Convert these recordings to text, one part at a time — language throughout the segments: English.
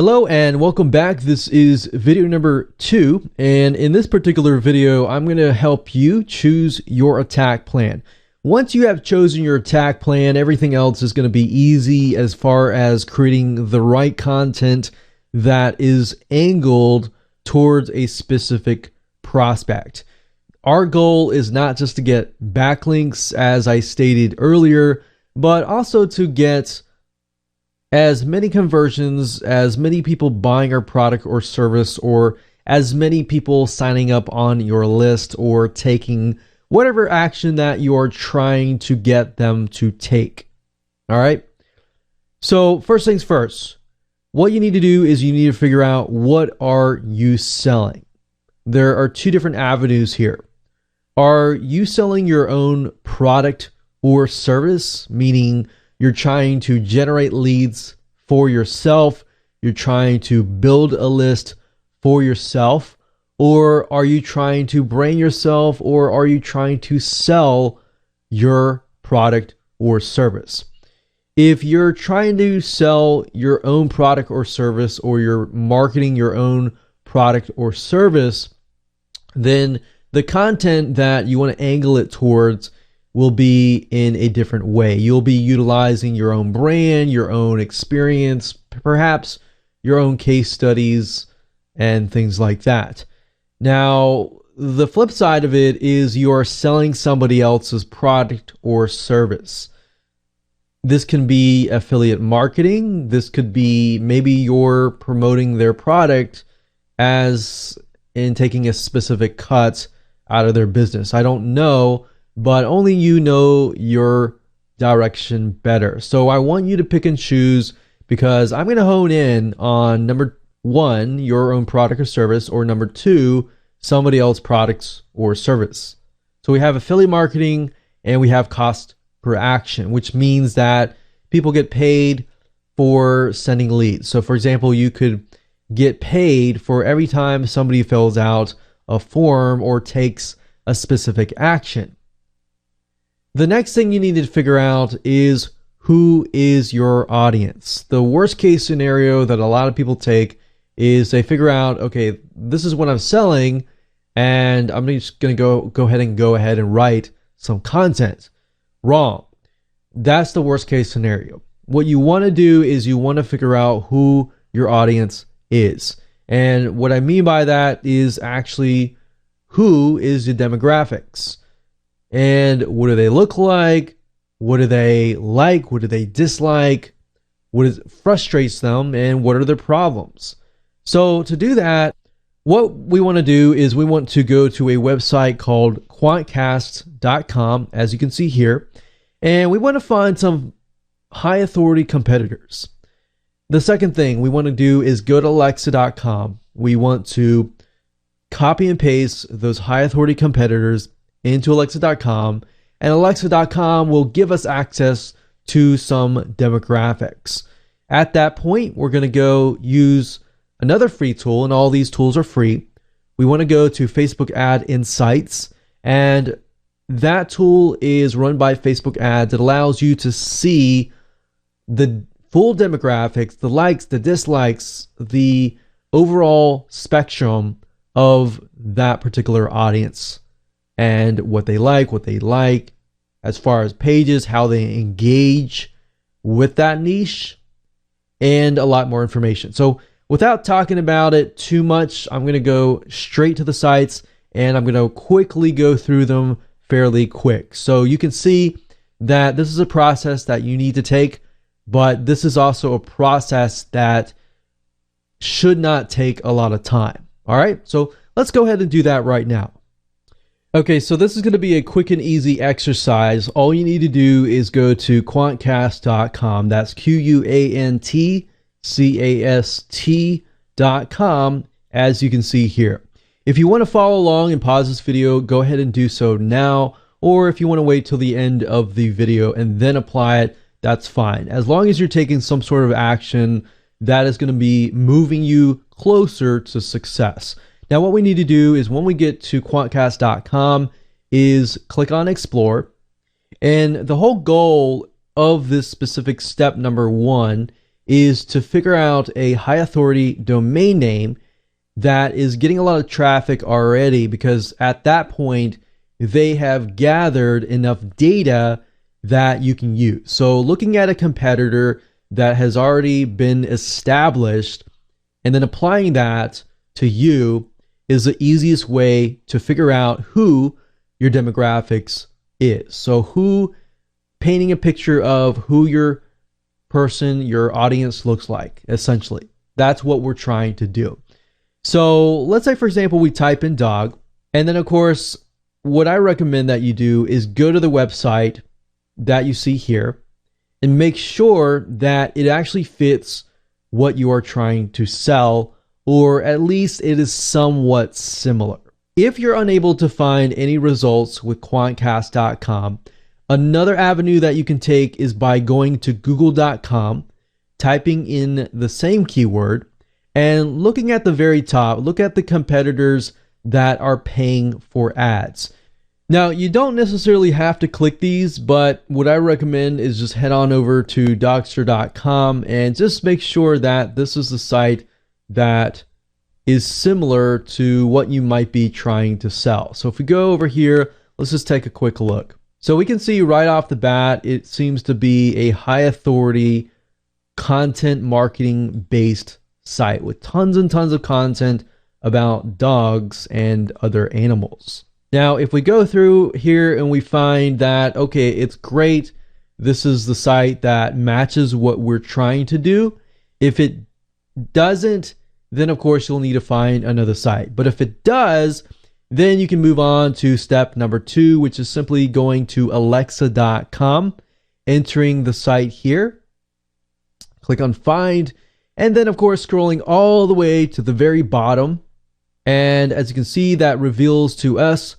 Hello and welcome back. This is video number 2, and in this particular video I'm going to help you choose your attack plan. Once you have chosen your attack plan, everything else is going to be easy as far as creating the right content that is angled towards a specific prospect. Our goal is not just to get backlinks, as I stated earlier, but also to get as many conversions, as many people buying our product or service, or as many people signing up on your list or taking whatever action that you're trying to get them to take. All right. So first things first, what you need to do is you need to figure out, what are you selling? There are two different avenues here. Are you selling your own product or service, meaning you're trying to generate leads for yourself, you're trying to build a list for yourself, or are you trying to brand yourself, or are you trying to sell your product or service? If you're trying to sell your own product or service, or you're marketing your own product or service, then the content that you want to angle it towards will be in a different way. You'll be utilizing your own brand, your own experience, perhaps your own case studies and things like that. Now, the flip side of it is you're selling somebody else's product or service. This can be affiliate marketing. This could be maybe you're promoting their product as in taking a specific cut out of their business. I don't know, but only you know your direction better. So I want you to pick and choose, because I'm going to hone in on number 1, your own product or service, or number 2, somebody else's products or service. So we have affiliate marketing and we have cost per action, which means that people get paid for sending leads. So for example, you could get paid for every time somebody fills out a form or takes a specific action. The next thing you need to figure out is, who is your audience? The worst case scenario that a lot of people take is they figure out, okay, this is what I'm selling, and I'm just going to go ahead and write some content. Wrong. That's the worst case scenario. What you want to do is you want to figure out who your audience is. And what I mean by that is actually, who is the demographics? And what do they look like? What do they like? What do they dislike? Frustrates them? And what are their problems? So to do that, what we want to do is we want to go to a website called quantcast.com, as you can see here, and we want to find some high authority competitors. The second thing we want to do is go to alexa.com. We want to copy and paste those high authority competitors into alexa.com, and alexa.com will give us access to some demographics. At that point, we're going to go use another free tool, and all these tools are free. We want to go to Facebook Ad Insights, and that tool is run by Facebook Ads. It allows you to see the full demographics, the likes, the dislikes, the overall spectrum of that particular audience, and what they like as far as pages, how they engage with that niche, and a lot more information. So without talking about it too much, I'm going to go straight to the sites, and I'm going to quickly go through them fairly quick. So you can see that this is a process that you need to take, but this is also a process that should not take a lot of time. All right, so let's go ahead and do that right now. Okay, so this is going to be a quick and easy exercise. All you need to do is go to quantcast.com. That's quantcast.com, as you can see here. If you want to follow along and pause this video, go ahead and do so now. Or if you want to wait till the end of the video and then apply it, that's fine. As long as you're taking some sort of action that is going to be moving you closer to success. Now, what we need to do is, when we get to quantcast.com, is click on Explore. And the whole goal of this specific step number 1 is to figure out a high authority domain name that is getting a lot of traffic already, because at that point they have gathered enough data that you can use. So looking at a competitor that has already been established and then applying that to you is the easiest way to figure out who your demographics is. So painting a picture of who your audience looks like, essentially. That's what we're trying to do. So let's say, for example, we type in dog, and then of course, what I recommend that you do is go to the website that you see here and make sure that it actually fits what you are trying to sell, or at least it is somewhat similar. If you're unable to find any results with quantcast.com, another avenue that you can take is by going to google.com, typing in the same keyword, and looking at the very top, look at the competitors that are paying for ads. Now, you don't necessarily have to click these, but what I recommend is just head on over to Dogster.com and just make sure that this is the site that is similar to what you might be trying to sell. So if we go over here, let's just take a quick look. So we can see right off the bat, it seems to be a high authority content marketing based site with tons and tons of content about dogs and other animals. Now, if we go through here and we find that, okay, it's great, this is the site that matches what we're trying to do. If it doesn't, then of course you'll need to find another site. But if it does, then you can move on to step number 2, which is simply going to alexa.com, entering the site here, click on find, and then of course scrolling all the way to the very bottom. And as you can see, that reveals to us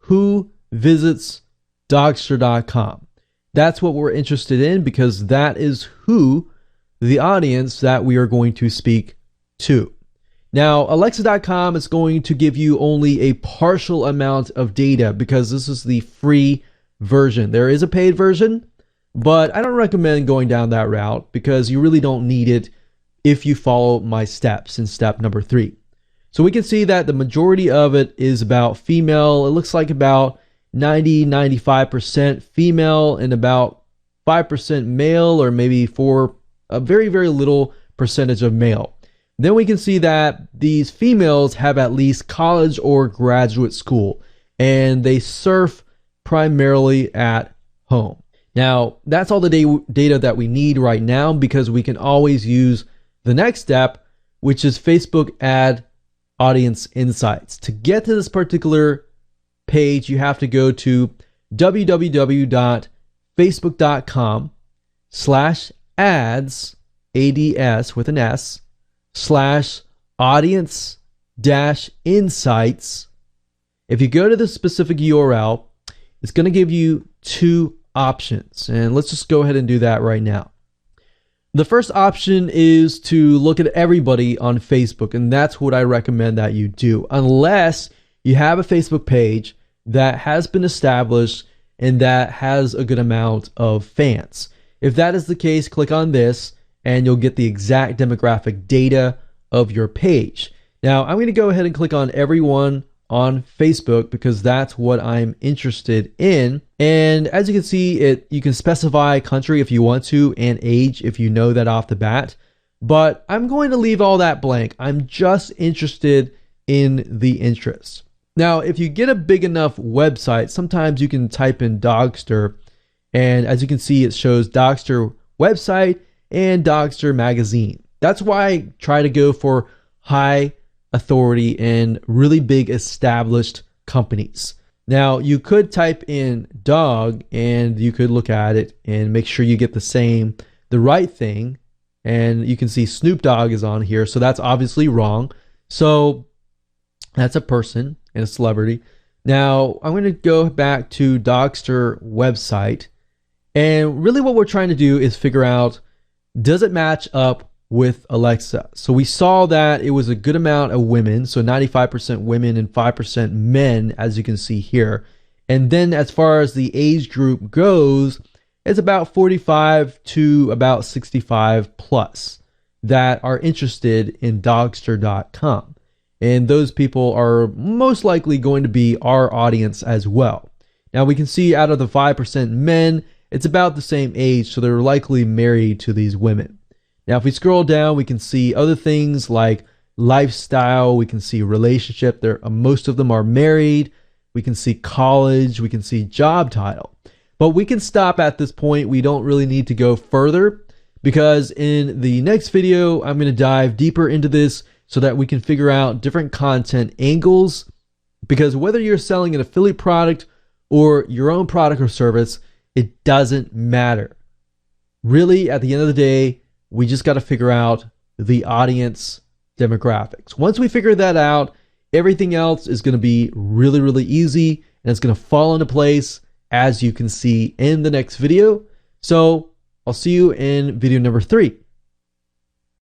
who visits Dogster.com. That's what we're interested in, because that is who the audience that we are going to speak to. Now, Alexa.com is going to give you only a partial amount of data because this is the free version. There is a paid version, but I don't recommend going down that route because you really don't need it if you follow my steps in step number 3. So we can see that the majority of it is about female. It looks like about 90-95% female and about 5% male, or maybe for a very, very little percentage of male. Then we can see that these females have at least college or graduate school, and they surf primarily at home. Now, that's all the data that we need right now, because we can always use the next step, which is Facebook ad audience insights. To get to this particular page, you have to go to www.facebook.com/ads, ADS with an S, /audience-insights. If you go to this specific URL, it's going to give you 2 options, and let's just go ahead and do that right now. The first option is to look at everybody on Facebook, and that's what I recommend that you do, unless you have a Facebook page that has been established and that has a good amount of fans. If that is the case, click on this and you'll get the exact demographic data of your page. Now, I'm going to go ahead and click on everyone on Facebook because that's what I'm interested in. And as you can see, you can specify country if you want to and age if you know that off the bat. But I'm going to leave all that blank. I'm just interested in the interest. Now, if you get a big enough website, sometimes you can type in Dogster, and as you can see, it shows Dogster website and Dogster magazine. That's why I try to go for high authority and really big established companies. Now, you could type in dog and you could look at it and make sure you get the right thing. And you can see Snoop Dogg is on here, so that's obviously wrong. So that's a person and a celebrity. Now, I'm going to go back to Dogster website. And really what we're trying to do is figure out, does it match up with Alexa? So we saw that it was a good amount of women, so 95% women and 5% men, as you can see here. And then as far as the age group goes, it's about 45 to about 65 plus. that are interested in Dogster.com. And those people are most likely going to be our audience as well. Now we can see out of the 5% men, it's about the same age, so they're likely married to these women. Now if we scroll down, we can see other things like lifestyle, we can see relationship. Most of them are married. We can see college, we can see job title. But we can stop at this point. We don't really need to go further, because in the next video, I'm going to dive deeper into this so that we can figure out different content angles. Because whether you're selling an affiliate product or your own product or service, it doesn't matter. Really, at the end of the day, we just got to figure out the audience demographics. Once we figure that out, everything else is going to be really, really easy, and it's going to fall into place, as you can see in the next video. So I'll see you in video number 3.